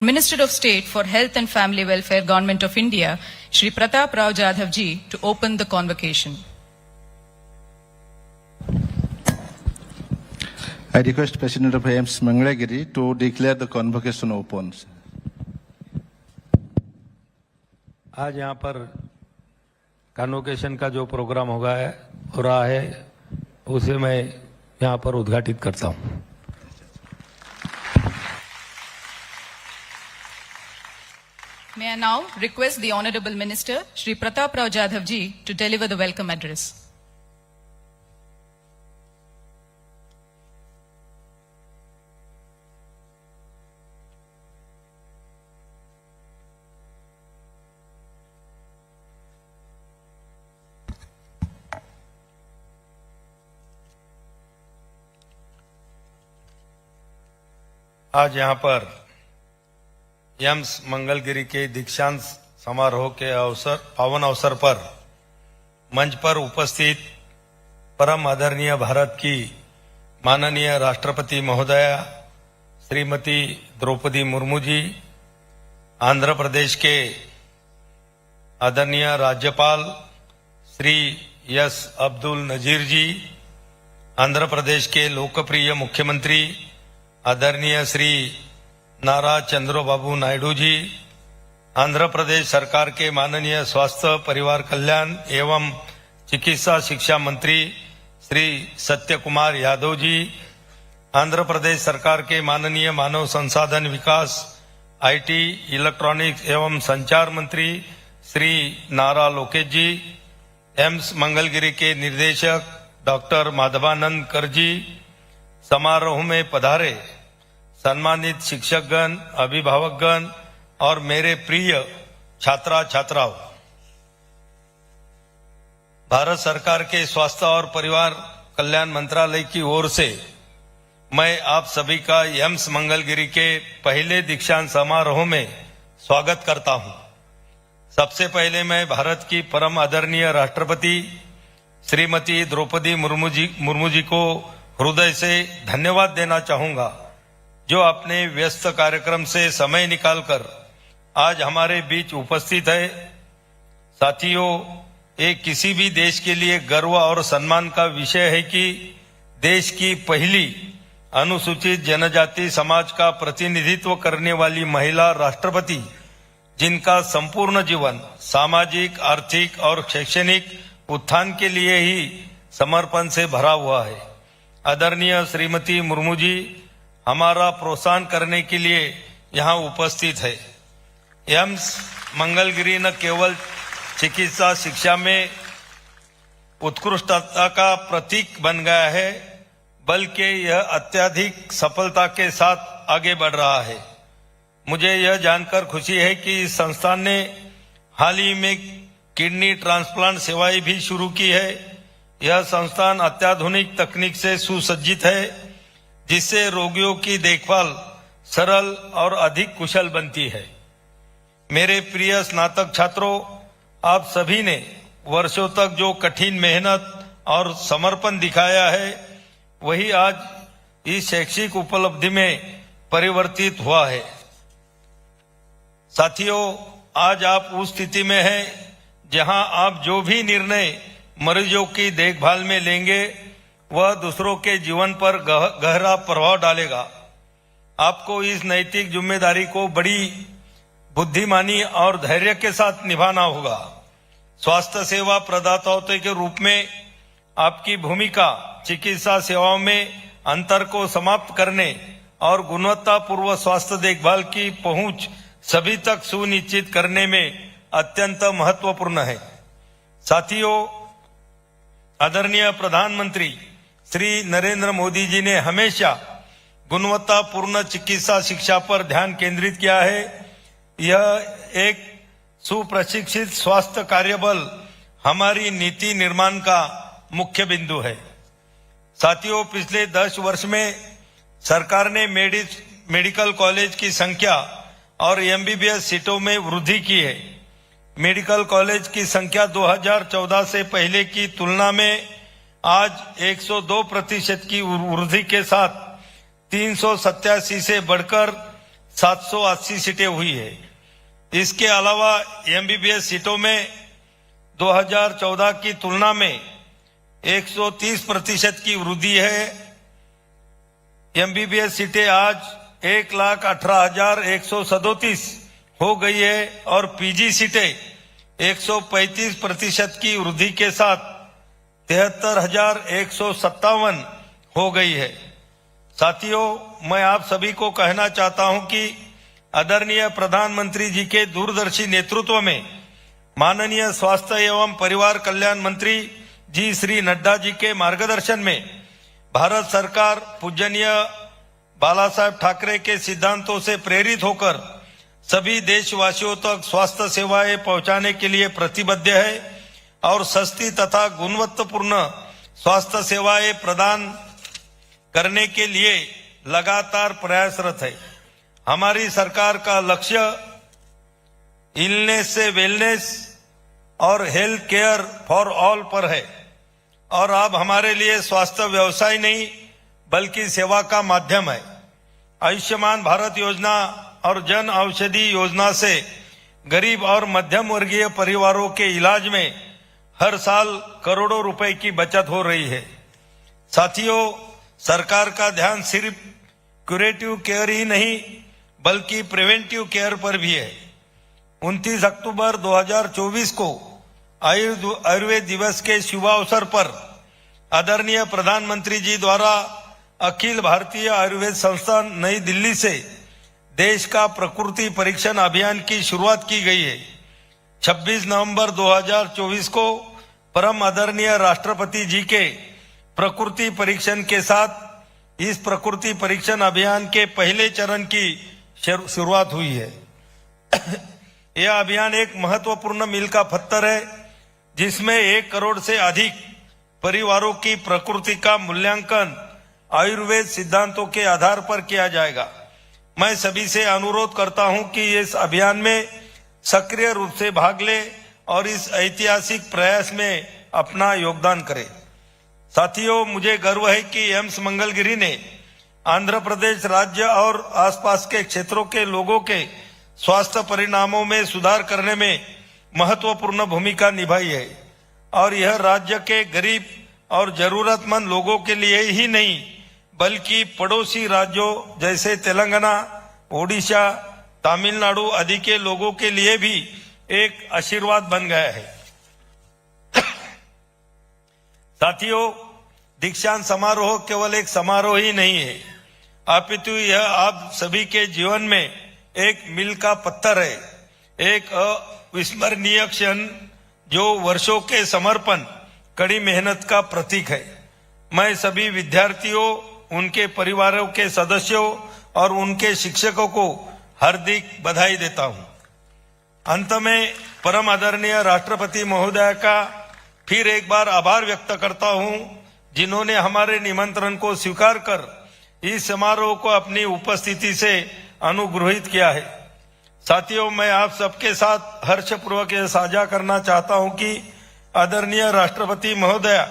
Minister of State for Health and Family Welfare, Government of India, Shri Pratap Rao Jadhav ji, to open the convocation. I request President of AIIMS Mangalagiri to declare the convocation open. आज यहाँ पर convocation का जो programme हो रहा है उसे मैं यहाँ पर उद्घाटित करता हूँ। May I now request the Honorable Minister, Shri Pratap Rao Jadhav ji, to deliver the welcome address. आज यहाँ पर एम्स मंगलगिरी के दीक्षांत समारोह के पावन अवसर पर मंच पर उपस्थित परम आदरणीय भारत की माननीय राष्ट्रपति महोदया श्रीमती द्रौपदी मुर्मू जी, आंध्र प्रदेश के आदरणीय राज्यपाल श्री एस अब्दुल नजीर जी, आंध्र प्रदेश के लोकप्रिय मुख्यमंत्री आदरणीय श्री नारा चंद्रबाबू नायडू जी, आंध्र प्रदेश सरकार के माननीय स्वास्थ्य परिवार कल्याण एवं चिकित्सा शिक्षा मंत्री श्री सत्य कुमार यादव जी, आंध्र प्रदेश सरकार के माननीय मानव संसाधन विकास, आईटी, इलेक्ट्रॉनिक्स एवं संचार मंत्री श्री नारा लोकेश जी, एम्स मंगलगिरी के निर्देशक डॉक्टर माधवानंद कर जी, समारोह में पधारे सम्मानित शिक्षकगण, अभिभावकगण और मेरे प्रिय छात्रा छात्राओं, भारत सरकार के स्वास्थ्य और परिवार कल्याण मंत्रालय की ओर से मैं आप सभी का एम्स मंगलगिरी के पहले दीक्षांत समारोह में स्वागत करता हूं। सबसे पहले मैं भारत की परम आदरणीय राष्ट्रपति श्रीमती द्रौपदी मुर्मू जी को हृदय से धन्यवाद देना चाहूंगा, जो अपने व्यस्त कार्यक्रम से समय निकालकर आज हमारे बीच उपस्थित है। साथियों, ये किसी भी देश के लिए गर्व और सम्मान का विषय है कि देश की पहली अनुसूचित जनजाति समाज का प्रतिनिधित्व करने वाली महिला राष्ट्रपति, जिनका संपूर्ण जीवन सामाजिक, आर्थिक और शैक्षणिक उत्थान के लिए ही समर्पण से भरा हुआ है। आदरणीय श्रीमती मुर्मू जी हमारा प्रोत्साहन करने के लिए यहाँ उपस्थित है। एम्स मंगलगिरी न केवल चिकित्सा शिक्षा में उत्कृष्टता का प्रतीक बन गया है, बल्कि यह अत्यधिक सफलता के साथ आगे बढ़ रहा है। मुझे यह जानकर खुशी है कि इस संस्थान ने हाल ही में किडनी ट्रांसप्लांट सेवाएं भी शुरू की है। यह संस्थान अत्याधुनिक तकनीक से सुसज्जित है, जिससे रोगियों की देखभाल सरल और अधिक कुशल बनती है। मेरे प्रिय स्नातक छात्रों, आप सभी ने वर्षों तक जो कठिन मेहनत और समर्पण दिखाया है, वही आज इस शैक्षिक उपलब्धि में परिवर्तित हुआ है। साथियों, आज आप उस स्थिति में हैं जहां आप जो भी निर्णय मरीजों की देखभाल में लेंगे, वह दूसरों के जीवन पर गहरा प्रभाव डालेगा। आपको इस नैतिक जिम्मेदारी को बड़ी बुद्धिमानी और धैर्य के साथ निभाना होगा। स्वास्थ्य सेवा प्रदाताओं के रूप में आपकी भूमिका चिकित्सा सेवाओं में अंतर को समाप्त करने और गुणवत्तापूर्ण स्वास्थ्य देखभाल की पहुंच सभी तक सुनिश्चित करने में अत्यंत महत्वपूर्ण है। साथियों, आदरणीय प्रधानमंत्री श्री नरेंद्र मोदी जी ने हमेशा गुणवत्तापूर्ण चिकित्सा शिक्षा पर ध्यान केंद्रित किया है। यह एक सुप्रशिक्षित स्वास्थ्य कार्यबल हमारी नीति निर्माण का मुख्य बिंदु है। साथियों, पिछले 10 वर्ष में सरकार ने मेडिकल कॉलेज की संख्या और एमबीबीएस सीटों में वृद्धि की है। मेडिकल कॉलेज की संख्या 2014 से पहले की तुलना में आज 102% की वृद्धि के साथ 387 से बढ़कर 780 सीटें हुई है। इसके अलावा एमबीबीएस सीटों में 2014 की तुलना में 130% की वृद्धि है। एमबीबीएस सीटें आज 1,18,137 हो गई है और पीजी सीटें 135% की वृद्धि के साथ 73,157 हो गई है। साथियों, मैं आप सभी को कहना चाहता हूं कि आदरणीय प्रधानमंत्री जी के दूरदर्शी नेतृत्व में माननीय स्वास्थ्य एवं परिवार कल्याण मंत्री जी श्री नड्डा जी के मार्गदर्शन में भारत सरकार पूजनीय बाला साहेब ठाकरे के सिद्धांतों से प्रेरित होकर सभी देशवासियों तक स्वास्थ्य सेवाएं पहुंचाने के लिए प्रतिबद्ध है और सस्ती तथा गुणवत्तापूर्ण स्वास्थ्य सेवाएं प्रदान करने के लिए लगातार प्रयासरत है। हमारी सरकार का लक्ष्य इलनेस से वेलनेस और हेल्थ केयर फॉर ऑल पर है और अब हमारे लिए स्वास्थ्य व्यवसाय नहीं बल्कि सेवा का माध्यम है। आयुष्मान भारत योजना और जन औषधि योजना से गरीब और मध्यम वर्गीय परिवारों के इलाज में हर साल करोड़ों रुपए की बचत हो रही है। साथियों, सरकार का ध्यान सिर्फ क्यूरेटिव केयर ही नहीं बल्कि प्रिवेंटिव केयर पर भी है। 29 अक्टूबर 2024 को आयुर्वेद दिवस के शुभ अवसर पर आदरणीय प्रधानमंत्री जी द्वारा अखिल भारतीय आयुर्वेद संस्थान नई दिल्ली से देश का प्रकृति परीक्षण अभियान की शुरुआत की गई है। 26 नवंबर 2024 को परम आदरणीय राष्ट्रपति जी के प्रकृति परीक्षण के साथ इस प्रकृति परीक्षण अभियान के पहले चरण की शुरुआत हुई है। यह अभियान एक महत्वपूर्ण मील का पत्थर है जिसमें 1 करोड़ से अधिक परिवारों की प्रकृति का मूल्यांकन आयुर्वेद सिद्धांतों के आधार पर किया जाएगा। मैं सभी से अनुरोध करता हूं कि इस अभियान में सक्रिय रूप से भाग ले और इस ऐतिहासिक प्रयास में अपना योगदान करें। साथियों, मुझे गर्व है कि एम्स मंगलगिरी ने आंध्र प्रदेश राज्य और आसपास के क्षेत्रों के लोगों के स्वास्थ्य परिणामों में सुधार करने में महत्वपूर्ण भूमिका निभाई है और यह राज्य के गरीब और जरूरतमंद लोगों के लिए ही नहीं बल्कि पड़ोसी राज्यों जैसे तेलंगाना, ओडिशा, तमिलनाडु आदि के लोगों के लिए भी एक आशीर्वाद बन गया है। साथियों, दीक्षांत समारोह केवल एक समारोह ही नहीं है अपितु यह आप सभी के जीवन में एक मील का पत्थर है, एक अविस्मरणीय क्षण जो वर्षों के समर्पण कड़ी मेहनत का प्रतीक है। मैं सभी विद्यार्थियों, उनके परिवारों के सदस्यों और उनके शिक्षकों को हार्दिक बधाई देता हूं। अंत में परम आदरणीय राष्ट्रपति महोदय का फिर एक बार आभार व्यक्त करता हूं जिन्होंने हमारे निमंत्रण को स्वीकार कर इस समारोह को अपनी उपस्थिति से अनुग्रहित किया है। साथियों, मैं आप सबके साथ हर्षपूर्वक यह साझा करना चाहता हूं कि आदरणीय राष्ट्रपति महोदय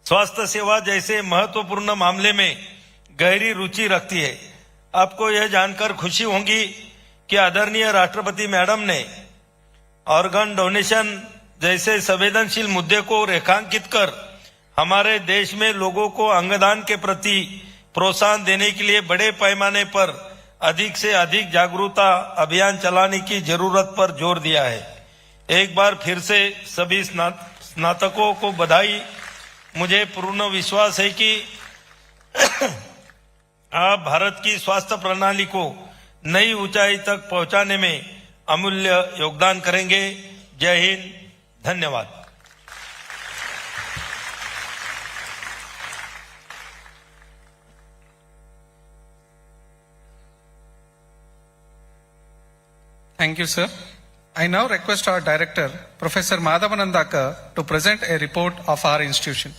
स्वास्थ्य सेवा जैसे महत्वपूर्ण मामले में गहरी रुचि रखती है। आपको यह जानकर खुशी होगी कि आदरणीय राष्ट्रपति मैडम ने ऑर्गन डोनेशन जैसे संवेदनशील मुद्दे को रेखांकित कर हमारे देश में लोगों को अंगदान के प्रति प्रोत्साहन देने के लिए बड़े पैमाने पर अधिक से अधिक जागरूकता अभियान चलाने की जरूरत पर जोर दिया है। एक बार फिर से सभी स्नातकों को बधाई। मुझे पूर्ण विश्वास है कि आप भारत की स्वास्थ्य प्रणाली को नई ऊंचाई तक पहुंचाने में अमूल्य योगदान करेंगे। जय हिंद, धन्यवाद। Thank you, sir. I now request our director, Professor Madhavanandaka, to present a report of our institution.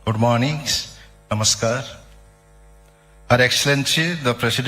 Good morning. Namaskar. Her Excellency, the President